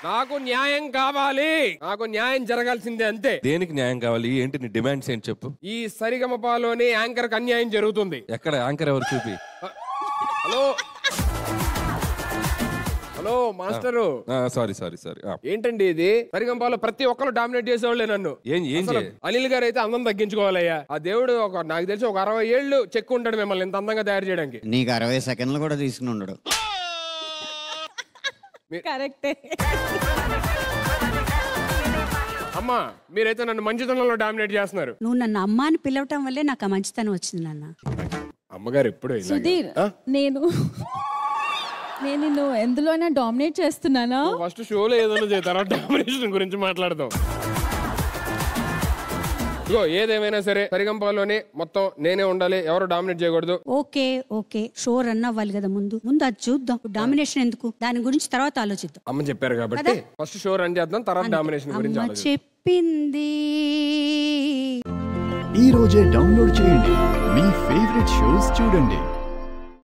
నాకు న్యాయం కావాలి, నాకు న్యాయం జరగాల్సిందే అంతే. దేనికి న్యాయం కావాలి? ఏంటి నీ డిమాండ్స్ ఏంటి చెప్పు. ఈ సరిగమపాలోని యాంకర్ కి అన్యాయం జరుగుతుంది. ఎక్కడ యాంకర్ ఎవరు చూపి. Hello hello master. సారీ ఏంటండి ఇది? సరిగమపాలో ప్రతి ఒక్కరు డామినేట్ చేసేవాళ్ళే నన్ను. అనిల్ గారు అయితే అందం తగ్గించుకోవాలయ్యా. ఆ దేవుడు నాకు తెలిసి ఒక 60 ఏళ్ళు చెక్కు ఉంటాడు మిమ్మల్ని ఇంత అందంగా తయారు చేయడానికి. నీకు 60 సెకండ్లు కూడా తీసుకుని ఉండడు. కరెక్టే. అమ్మా మీరైతే నన్ను మంచితనంలో డామినేట్ చేస్తున్నారు. నువ్వు నన్ను అమ్మ అని పిలవటం వల్లే నాకు ఆ మంచితనం వచ్చింది నాన్న. అమ్మగారు ఎప్పుడు సుధీర్, నేను నిన్ను ఎందులోనే డామినేట్ చేస్తున్నానా? ఫస్ట్ షోలో ఏదైనా చేస్తారా డామినేషన్ గురించి మాట్లాడతాం. ఇగో ఏదేమైనా సరే సరిగంపాలోనే మొత్తం నేనే ఉండాలి, ఎవరు డామినేట్ చేయకూడదు. ఓకే షో రన్ అవ్వాలి కదా, ముందు అది చూద్దాం. డామినేషన్ ఎందుకు, దాని గురించి తర్వాత ఆలోచిద్దాం. అమ్మ చెప్పారు కాబట్టి ఫస్ట్ షో రన్ చేద్దాం, తర్వాత డామినేషన్ గురించి ఆలోచిద్దాం. చెప్పింది. ఈ రోజే డౌన్లోడ్ చేయండి, మీ ఫేవరెట్ షోస్ చూడండి.